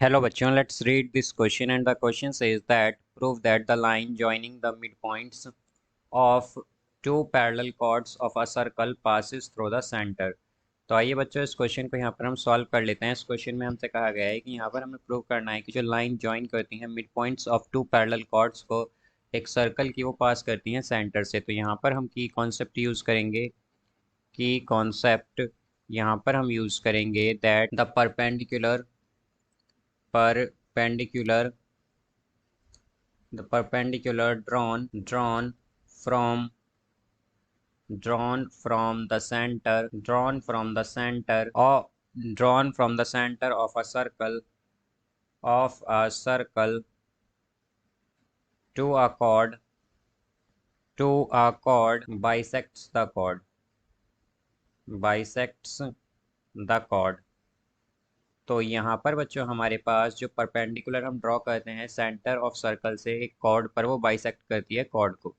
Hello bachon, let's read this question, and the question says that prove that the line joining the midpoints of two parallel chords of a circle passes through the center। तो आइए बच्चों इस question को यहाँ पर हम solve कर लेते हैं। इस क्वेश्चन में हमसे कहा गया है कि यहाँ पर हमें प्रूव करना है कि जो लाइन ज्वाइन करती है mid points of two parallel chords को एक सर्कल की वो पास करती हैं सेंटर से। तो यहाँ पर हम की कॉन्सेप्ट यूज़ करेंगे, की कॉन्सेप्ट यहाँ पर हम यूज़ करेंगे that the perpendicular drawn from or drawn from the center of a circle to a chord bisects the chord। तो यहाँ पर बच्चों हमारे पास जो परपेंडिकुलर हम ड्रॉ करते हैं सेंटर ऑफ सर्कल से एक कॉर्ड पर, वो बाइसेक्ट करती है कॉर्ड को।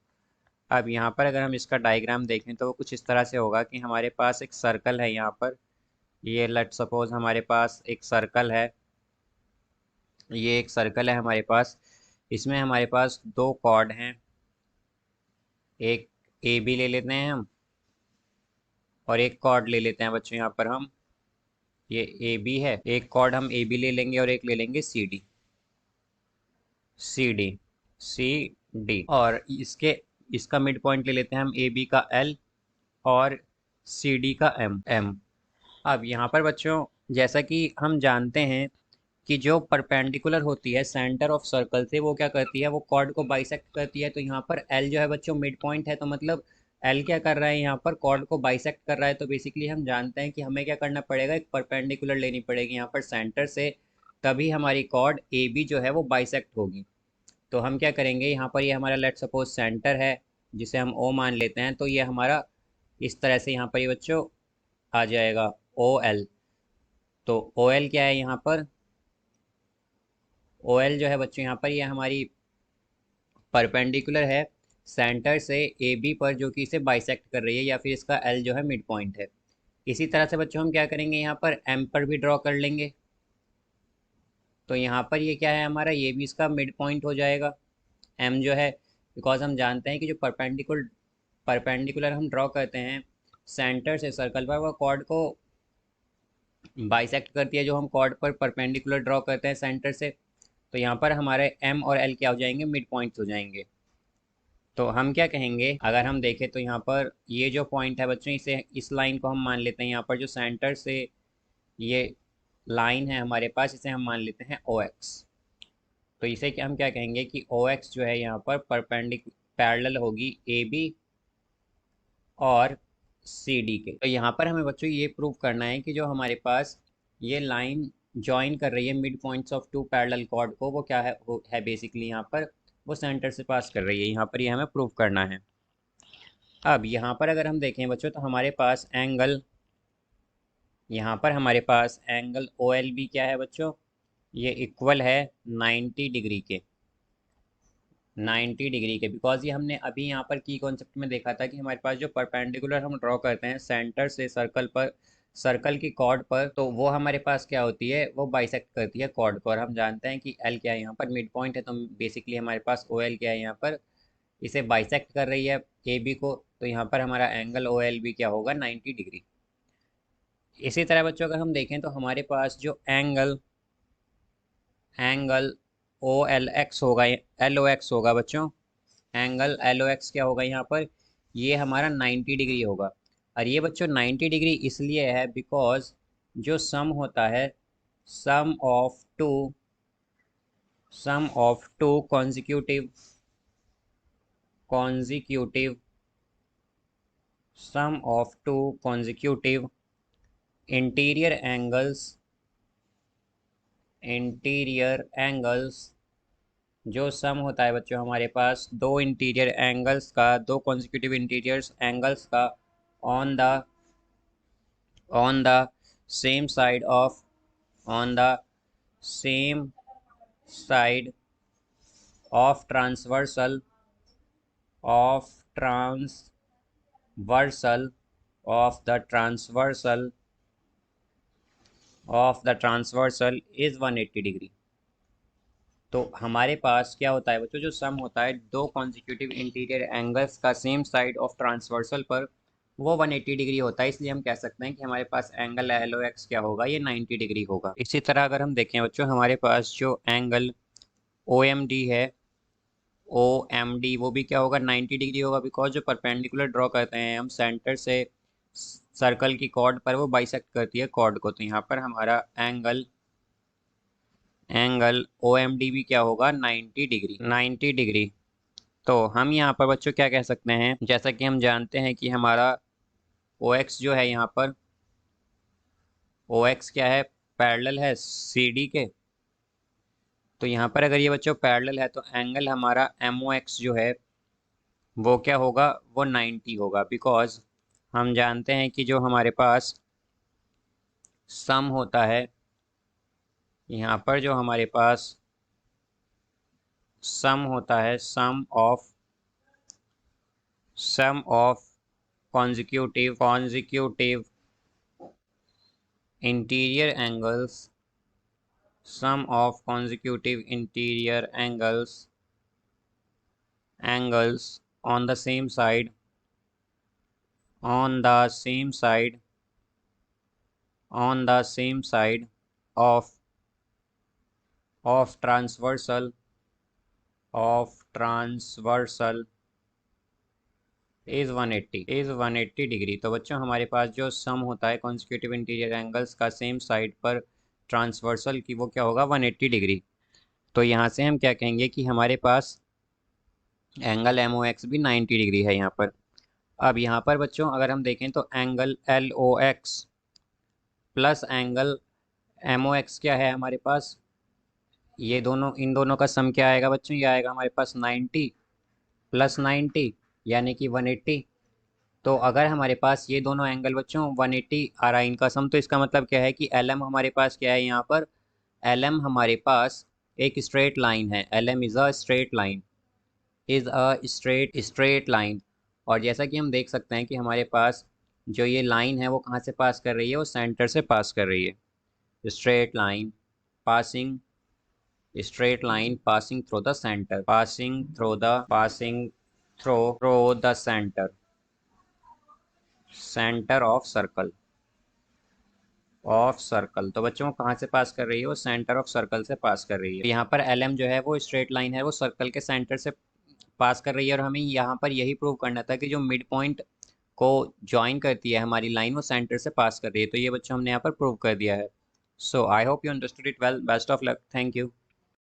अब यहाँ पर अगर हम इसका डायग्राम देखें तो वो कुछ इस तरह से होगा कि हमारे पास एक सर्कल है। यहाँ पर ये लेट सपोज हमारे पास एक सर्कल है, ये एक सर्कल है हमारे पास। इसमें हमारे पास दो कॉर्ड हैं, एक ए बी ले लेते हैं हम और एक कॉर्ड ले लेते हैं बच्चों यहाँ पर हम, ये ए बी है। एक कॉर्ड हम ए बी ले लेंगे और एक ले लेंगे C D, C D, C D. और इसका मिड पॉइंट ले लेते हैं हम ए बी का एल और सी डी का एम। अब यहाँ पर बच्चों जैसा कि हम जानते हैं कि जो परपेंडिकुलर होती है सेंटर ऑफ सर्कल से, वो क्या करती है, वो कॉर्ड को बाइसेक्ट करती है। तो यहाँ पर एल जो है बच्चों मिड पॉइंट है, तो मतलब एल क्या कर रहा है, यहाँ पर कॉर्ड को बाइसेक्ट कर रहा है। तो बेसिकली हम जानते हैं कि हमें क्या करना पड़ेगा, एक परपेंडिकुलर लेनी पड़ेगी यहाँ पर सेंटर से, तभी हमारी कॉर्ड ए बी जो है वो बाइसेक्ट होगी। तो हम क्या करेंगे, यहाँ पर ये हमारा लेट सपोज सेंटर है जिसे हम ओ मान लेते हैं। तो ये हमारा इस तरह से यहाँ पर ये बच्चों आ जाएगा ओ एल। तो ओ एल क्या है यहाँ पर, ओ एल जो है बच्चों यहाँ पर ये हमारी परपेंडिकुलर है सेंटर से ए बी पर, जो कि इसे बाइसेक्ट कर रही है, या फिर इसका एल जो है मिड पॉइंट है। इसी तरह से बच्चों हम क्या करेंगे, यहाँ पर एम पर भी ड्रॉ कर लेंगे। तो यहाँ पर ये क्या है हमारा, ये भी इसका मिड पॉइंट हो जाएगा एम जो है, बिकॉज हम जानते हैं कि जो परपेंडिकुलर हम ड्रॉ करते हैं सेंटर से सर्कल पर, वो कॉर्ड को बाइसेक्ट करती है, जो हम कॉर्ड पर परपेंडिकुलर ड्रॉ करते हैं सेंटर से। तो यहाँ पर हमारे एम और एल क्या हो जाएंगे, मिड पॉइंट्स हो जाएंगे। तो हम क्या कहेंगे, अगर हम देखें तो यहाँ पर ये जो पॉइंट है बच्चों, इसे इस लाइन को हम मान लेते हैं, यहाँ पर जो सेंटर से ये लाइन है हमारे पास, इसे हम मान लेते हैं ओ एक्स। तो इसे हम क्या कहेंगे कि ओ एक्स जो है यहाँ पर पैरेलल होगी ए बी और सी डी के। तो यहाँ पर हमें बच्चों ये प्रूव करना है कि जो हमारे पास ये लाइन ज्वाइन कर रही है mid points of two parallel chord को, वो क्या है, वो है बेसिकली यहाँ पर वो सेंटर से पास कर रही है। यहाँ पर ये हमें प्रूव करना है। अब यहाँ पर अगर हम देखें बच्चों तो हमारे पास एंगल, यहाँ पर हमारे पास एंगल ओ एल बी क्या है बच्चों, ये इक्वल है 90 डिग्री के, 90 डिग्री के। बिकॉज ये हमने अभी यहाँ पर की कॉन्सेप्ट में देखा था कि हमारे पास जो परपेंडिकुलर हम ड्रॉ करते हैं सेंटर से सर्कल पर, सर्कल की कॉर्ड पर, तो वो हमारे पास क्या होती है, वो बाइसेक्ट करती है कॉर्ड को। और हम जानते हैं कि एल क्या है, यहाँ पर मिड पॉइंट है। तो बेसिकली हमारे पास ओ एल क्या है, यहाँ पर इसे बाइसेक्ट कर रही है ए बी को। तो यहाँ पर हमारा एंगल ओ एल बी क्या होगा, 90 डिग्री। इसी तरह बच्चों अगर हम देखें तो हमारे पास जो angle angle O L X होगा, एल ओ एक्स होगा बच्चों, एंगल एल ओ एक्स क्या होगा यहाँ पर, ये हमारा 90 डिग्री होगा। और ये बच्चों 90 डिग्री इसलिए है बिकॉज जो सम होता है, sum of two sum of two consecutive sum of two consecutive interior angles जो सम होता है बच्चों हमारे पास दो इंटीरियर एंगल्स का, दो कॉन्जिक्यूटिव इंटीरियर एंगल्स का, on the on the same side of on the same side of of transversal of the transversal of the transversal is 180 degree. तो हमारे पास क्या होता है बच्चों, जो सम होता है दो कॉन्जिक्यूटिव इंटीरियर एंगल्स का सेम साइड ऑफ ट्रांसवर्सल पर, वो 180 डिग्री होता है। इसलिए हम कह सकते हैं कि हमारे पास एंगल एल ओ एक्स क्या होगा, ये 90 डिग्री होगा। इसी तरह अगर हम देखें बच्चों, हमारे पास जो एंगल ओ एम डी है, ओ एम डी, वो भी क्या होगा, 90 डिग्री होगा। बिकॉज जो परपेंडिकुलर ड्रॉ करते हैं हम सेंटर से सर्कल की कॉर्ड पर, वो बाइसेक्ट करती है कॉर्ड को। तो यहाँ पर हमारा angle angle O M D भी क्या होगा, 90 डिग्री, 90 डिग्री। तो हम यहाँ पर बच्चों क्या कह सकते हैं, जैसा कि हम जानते हैं कि हमारा ओ एक्स जो है यहाँ पर, ओ एक्स क्या है, पैरेलल है सी डी के। तो यहाँ पर अगर ये बच्चों पैरेलल है तो एंगल हमारा एम ओ एक्स जो है वो क्या होगा, वो 90 होगा। बिकॉज हम जानते हैं कि जो हमारे पास सम होता है, यहाँ पर जो हमारे पास सम होता है, sum of consecutive interior angles, sum of consecutive interior angles on the same side of transversal is 180 degree. तो बच्चों हमारे पास जो सम होता है कॉन्जिक्यूटिव इंटीरियर एंगल्स का सेम साइड पर ट्रांसवर्सल की, वो क्या होगा, 180 डिग्री। तो यहाँ से हम क्या कहेंगे कि हमारे पास एंगल एम ओ एक्स भी 90 डिग्री है यहाँ पर। अब यहाँ पर बच्चों अगर हम देखें तो angle L O X plus angle M O X क्या है हमारे पास, ये दोनों, इन दोनों का सम क्या आएगा बच्चों, ये आएगा हमारे पास 90 प्लस 90 यानी कि 180। तो अगर हमारे पास ये दोनों एंगल बच्चों 180 आ रहा है इनका सम, तो इसका मतलब क्या है कि एल एम हमारे पास क्या है यहाँ पर, एल एम हमारे पास एक स्ट्रेट लाइन है। L M is a straight line. और जैसा कि हम देख सकते हैं कि हमारे पास जो ये लाइन है वो कहाँ से पास कर रही है, वो सेंटर से पास कर रही है। Straight line passing passing through the centre, passing through the centre of circle. तो बच्चों कहाँ से पास कर रही है, वो सेंटर ऑफ सर्कल से पास कर रही है। यहाँ पर एल एम जो है वो स्ट्रेट लाइन है, वो सर्कल के सेंटर से पास कर रही है। और हमें यहाँ पर यही प्रूव करना था कि जो मिड पॉइंट को ज्वाइन करती है हमारी लाइन, वो सेंटर से पास कर रही है। तो ये बच्चों हमने यहाँ पर प्रूव कर दिया है। So I hope you understood it well. Best of luck. Thank you.